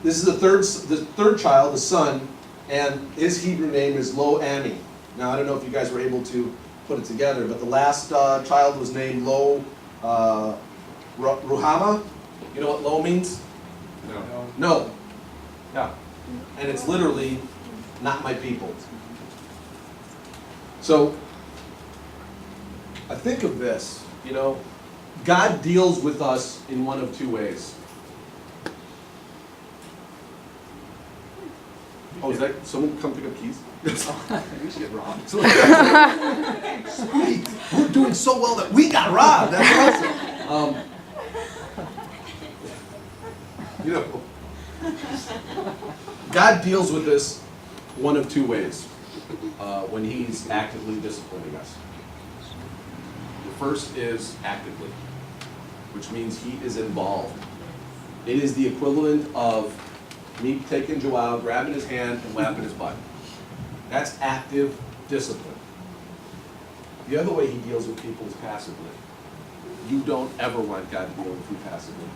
This is the third child, the son, and his Hebrew name is Lo-Ami. Now, I don't know if you guys were able to put it together, but the last child was named Ruhama. You know what Lo means? No. No. Yeah. And it's literally, not my people. So, I think of this, you know, God deals with us in one of two ways. Oh, is that, someone come pick up keys? We should get robbed. Sweet. We're doing so well that we got robbed. That's awesome. You know, God deals with this one of two ways when He's actively disciplining us. The first is actively, which means He is involved. It is the equivalent of me taking Joao, grabbing his hand, and whapping his butt. That's active discipline. The other way He deals with people is passively. You don't ever want God to deal with you passively.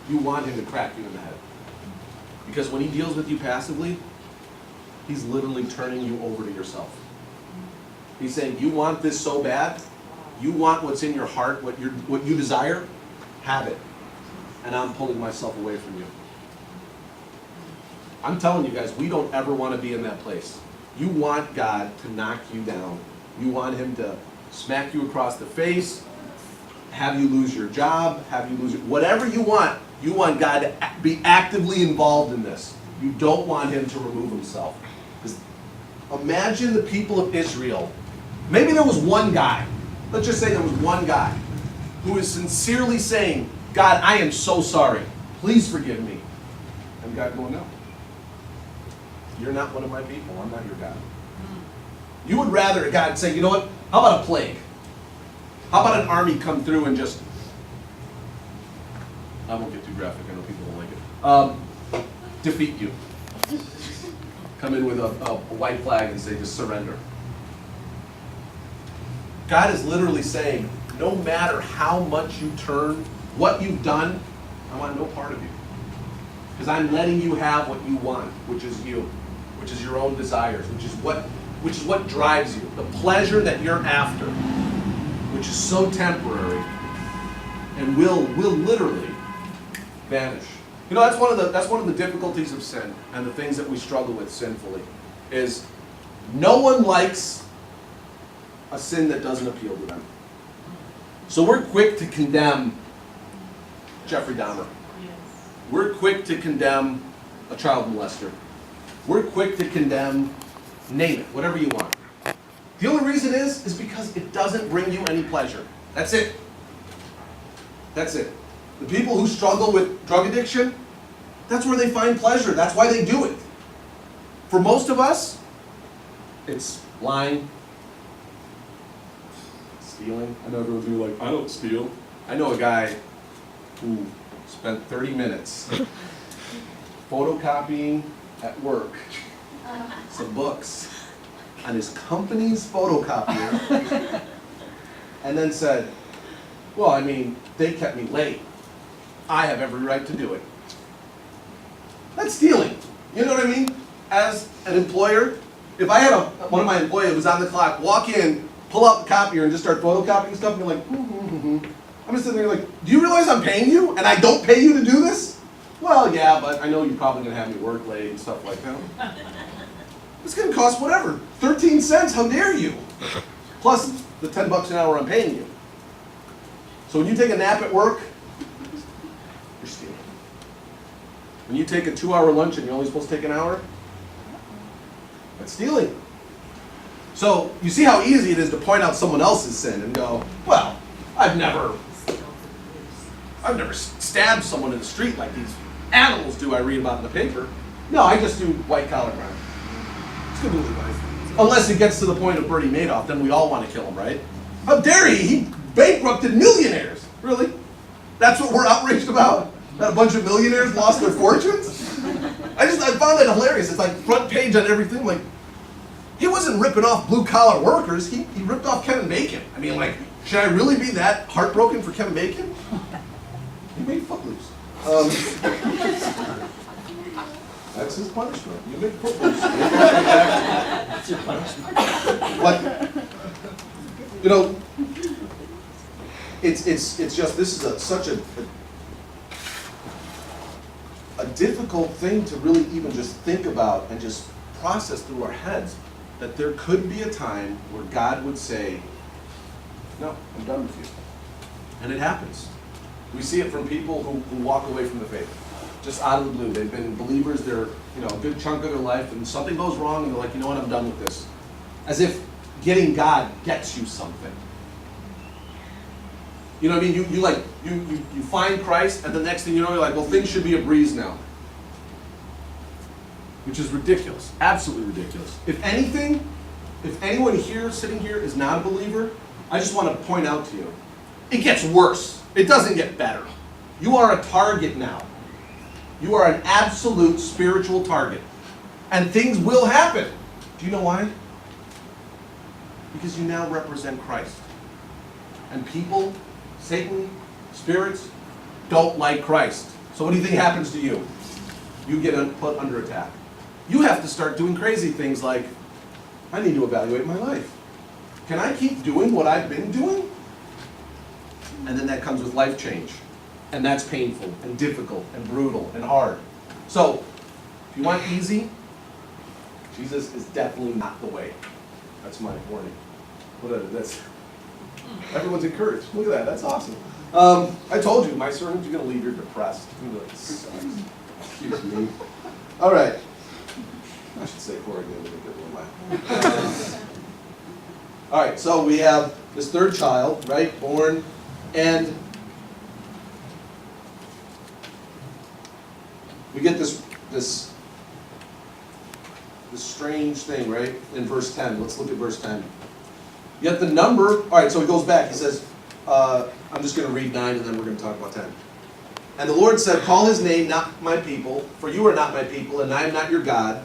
You want Him to crack you in the head. Because when He deals with you passively, He's literally turning you over to yourself. He's saying, you want this so bad, you want what's in your heart, what you desire, have it. And I'm pulling myself away from you. I'm telling you guys, we don't ever want to be in that place. You want God to knock you down. You want Him to smack you across the face, have you lose your job, have you lose your, whatever you want God to be actively involved in this. You don't want Him to remove Himself. Because imagine the people of Israel. Maybe there was one guy, let's just say there was one guy, who is sincerely saying, God, I am so sorry. Please forgive me. And God going, no. You're not one of my people. I'm not your God. You would rather God say, you know what? How about a plague? How about an army come through and just, I won't get too graphic. I know people don't like it. Defeat you. Come in with a white flag and say, just surrender. God is literally saying, no matter how much you turn, what you've done, I want no part of you. Because I'm letting you have what you want, which is you, which is your own desires, which is what drives you, the pleasure that you're after, which is so temporary and will literally vanish. You know, that's one of the difficulties of sin and the things that we struggle with sinfully is no one likes a sin that doesn't appeal to them. So we're quick to condemn Jeffrey Dahmer. We're quick to condemn a child molester. We're quick to condemn, name it, whatever you want. The only reason is because it doesn't bring you any pleasure. That's it. That's it. The people who struggle with drug addiction, that's where they find pleasure. That's why they do it. For most of us, it's lying, stealing. I know everyone's gonna be like, I don't steal. I know a guy who spent 30 minutes photocopying at work some books on his company's photocopier and then said, well, I mean, they kept me late. I have every right to do it. That's stealing. You know what I mean? As an employer, if I had one of my employees who was on the clock, walk in, pull out the copier and just start photocopying stuff, and be like, I'm just sitting there like, do you realize I'm paying you and I don't pay you to do this? Well, yeah, but I know you're probably going to have me work late and stuff like that. It's going to cost whatever, 13 cents, how dare you? Plus the $10 an hour I'm paying you. So when you take a nap at work, you're stealing. When you take a 2-hour lunch and you're only supposed to take an hour, that's stealing. So you see how easy it is to point out someone else's sin and go, well, I've never stabbed someone in the street like these animals do I read about in the paper. No, I just do white collar crime. It's completely fine. Unless it gets to the point of Bernie Madoff, then we all want to kill him, right? How dare he? He bankrupted millionaires. Really? That's what we're outraged about? That a bunch of millionaires lost their fortunes? I found that hilarious. It's like front page on everything. Like, he wasn't ripping off blue collar workers. He ripped off Kevin Bacon. I mean, like, should I really be that heartbroken for Kevin Bacon? He made Footloose. That's his punishment. You make football. That's your punishment. But, you know, it's just, this is such a difficult thing to really even just think about and just process through our heads, that there could be a time where God would say, no, I'm done with you. And it happens. We see it from people who walk away from the faith, just out of the blue. They've been believers, they're, a good chunk of their life, and something goes wrong, and they're like, you know what, I'm done with this. As if getting God gets you something. You know what I mean? You find Christ, and the next thing you know, you're like, well, things should be a breeze now. Which is ridiculous. Absolutely ridiculous. If anything, if anyone here, sitting here, is not a believer, I just want to point out to you, it gets worse. It doesn't get better. You are a target now. You are an absolute spiritual target. And things will happen. Do you know why? Because you now represent Christ. And people, Satan, spirits, don't like Christ. So what do you think happens to you? You get put under attack. You have to start doing crazy things like, I need to evaluate my life. Can I keep doing what I've been doing? And then that comes with life change. And that's painful and difficult and brutal and hard. So, if you want easy, Jesus is definitely not the way. That's my warning. That's everyone's encouraged. Look at that. That's awesome. I told you, my sermons, you're going to leave here depressed. You're gonna be like, excuse me. All right. I should say Corey did a good one. All right, so we have this third child, right, born, and we get this strange thing, right, in verse 10. Let's look at verse 10. Yet the number, all right, so he goes back. He says, I'm just going to read 9 and then we're going to talk about 10. And the Lord said, call his name not my people, for you are not my people, and I am not your God.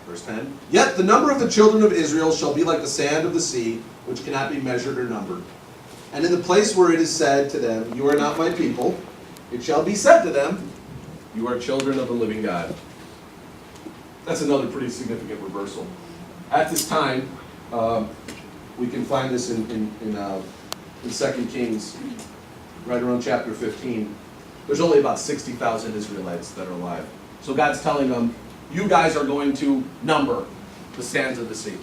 Verse 10. Yet the number of the children of Israel shall be like the sand of the sea, which cannot be measured or numbered. And in the place where it is said to them, you are not my people, it shall be said to them, you are children of the living God. That's another pretty significant reversal. At this time, we can find this in 2 Kings, right around chapter 15. There's only about 60,000 Israelites that are alive. So God's telling them, you guys are going to number the sands of the sea.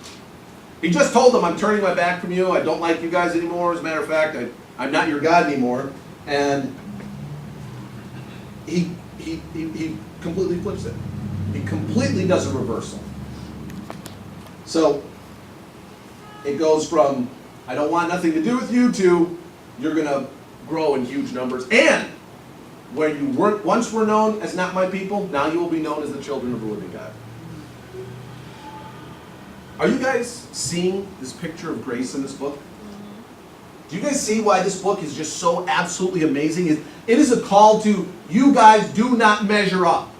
He just told them, I'm turning my back from you. I don't like you guys anymore. As a matter of fact, I'm not your God anymore. And he completely flips it. He completely does a reversal. So it goes from, I don't want nothing to do with you, to you're going to grow in huge numbers. And where you once were known as not my people, now you will be known as the children of the living God. Are you guys seeing this picture of grace in this book? Do you guys see why this book is just so absolutely amazing? It is a call to, you guys do not measure up.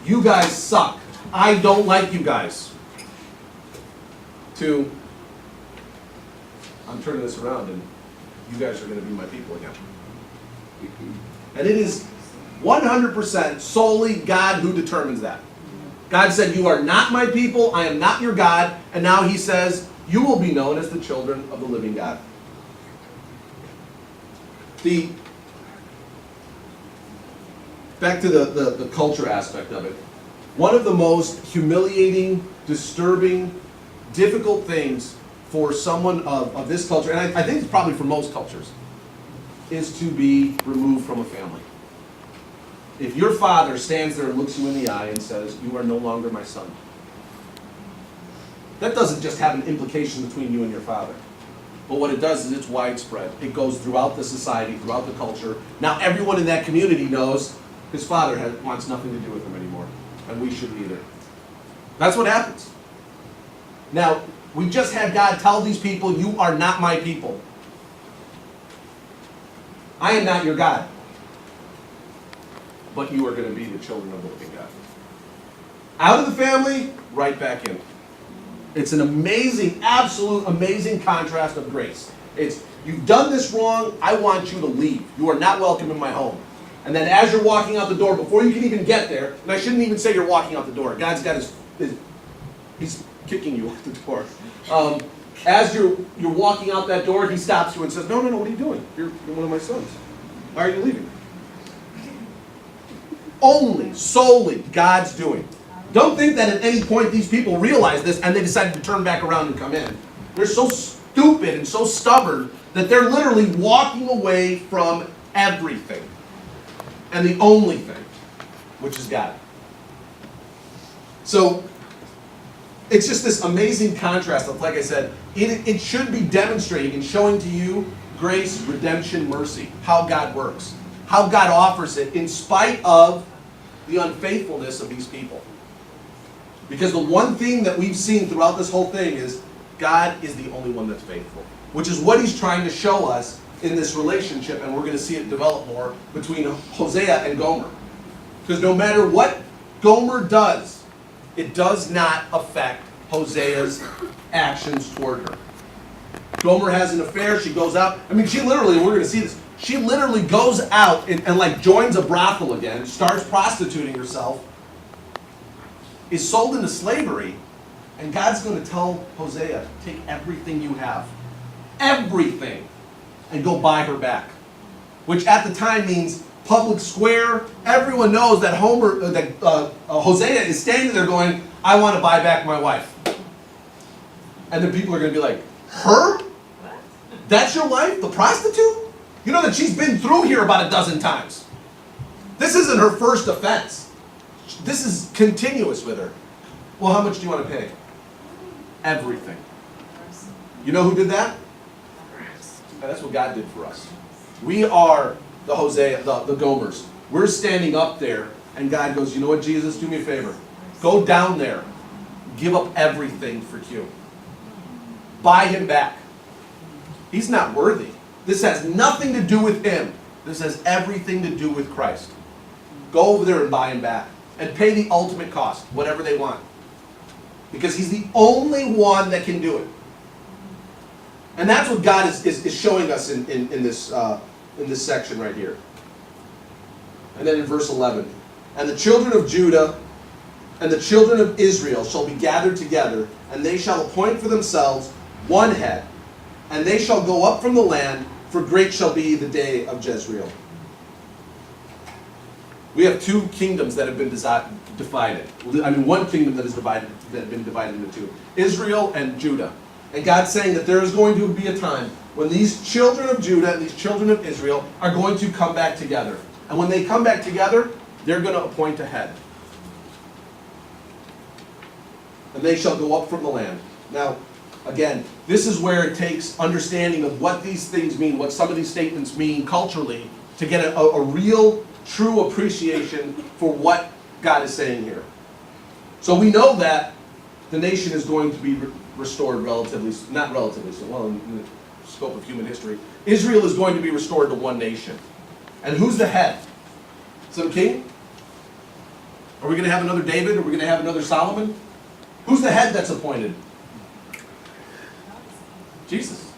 You guys suck. I don't like you guys. To, I'm turning this around and you guys are going to be my people again. And it is 100% solely God who determines that. God said, you are not my people, I am not your God, and now he says, you will be known as the children of the living God. Back to the culture aspect of it. One of the most humiliating, disturbing, difficult things for someone of this culture, and I think it's probably for most cultures, is to be removed from a family. If your father stands there and looks you in the eye and says, you are no longer my son, that doesn't just have an implication between you and your father. But what it does is it's widespread. It goes throughout the society, throughout the culture. Now everyone in that community knows his father wants nothing to do with him anymore. And we shouldn't either. That's what happens. Now, we just had God tell these people, you are not my people. I am not your God. But you are going to be the children of the living God. Out of the family, right back in. It's an amazing, absolute amazing contrast of grace. It's, you've done this wrong, I want you to leave. You are not welcome in my home. And then as you're walking out the door, before you can even get there, and I shouldn't even say you're walking out the door. God's got he's kicking you out the door. As you're walking out that door, he stops you and says, no, what are you doing? You're one of my sons. Why are you leaving? Only, solely, God's doing. Don't think that at any point these people realize this and they decided to turn back around and come in. They're so stupid and so stubborn that they're literally walking away from everything. And the only thing, which is God. So, it's just this amazing contrast of, like I said, it should be demonstrating and showing to you grace, redemption, mercy, how God works, how God offers it in spite of the unfaithfulness of these people. Because the one thing that we've seen throughout this whole thing is God is the only one that's faithful, which is what he's trying to show us in this relationship, and we're going to see it develop more between Hosea and Gomer. Because no matter what Gomer does, it does not affect Hosea's actions toward her. Gomer has an affair, she goes out. I mean, she literally, we're going to see this, she literally goes out and like joins a brothel again, starts prostituting herself, is sold into slavery, and God's going to tell Hosea, take everything you have, everything, and go buy her back. Which at the time means public square. Everyone knows that Hosea is standing there going, I want to buy back my wife. And then people are going to be like, her? That's your wife? The prostitute? You know that she's been through here about a dozen times. This isn't her first offense. This is continuous with her. Well, how much do you want to pay? Everything. You know who did that? And that's what God did for us. We are the Hosea, the Gomers. We're standing up there, and God goes, you know what, Jesus, do me a favor. Go down there. Give up everything for Q. Buy him back. He's not worthy. This has nothing to do with him. This has everything to do with Christ. Go over there and buy him back. And pay the ultimate cost, whatever they want. Because he's the only one that can do it. And that's what God is showing us in this section right here. And then in verse 11. And the children of Judah and the children of Israel shall be gathered together, and they shall appoint for themselves one head. And they shall go up from the land, for great shall be the day of Jezreel. We have two kingdoms that have been divided. I mean, one kingdom that has been divided into two. Israel and Judah. And God's saying that there is going to be a time when these children of Judah and these children of Israel are going to come back together. And when they come back together, they're going to appoint a head. And they shall go up from the land. Now, again, this is where it takes understanding of what these things mean, what some of these statements mean culturally, to get a real, true appreciation for what God is saying here. So we know that the nation is going to be restored not relatively, so well in the scope of human history. Israel is going to be restored to one nation. And who's the head? Some king? Are we going to have another David? Are we going to have another Solomon? Who's the head that's appointed? Jesus.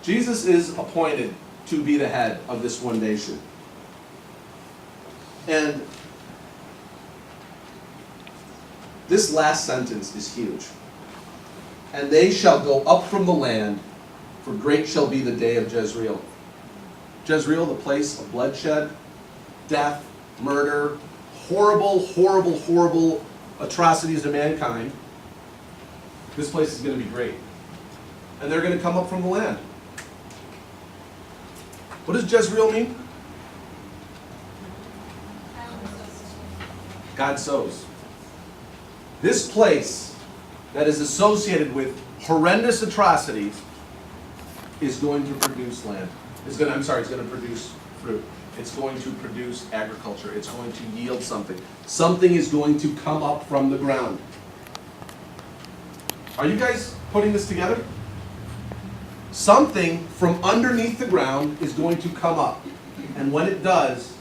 Jesus is appointed to be the head of this one nation. And this last sentence is huge. And they shall go up from the land, for great shall be the day of Jezreel. Jezreel, the place of bloodshed, death, murder, horrible, horrible, horrible atrocities to mankind. This place is going to be great. And they're going to come up from the land. What does Jezreel mean? God sows. This place that is associated with horrendous atrocities is going to produce land. It's going to produce fruit. It's going to produce agriculture. It's going to yield something. Something is going to come up from the ground. Are you guys putting this together? Something from underneath the ground is going to come up. And when it does,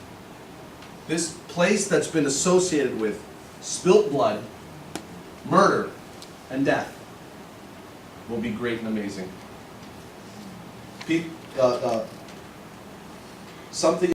this place that's been associated with spilt blood, murder, and death will be great and amazing. Something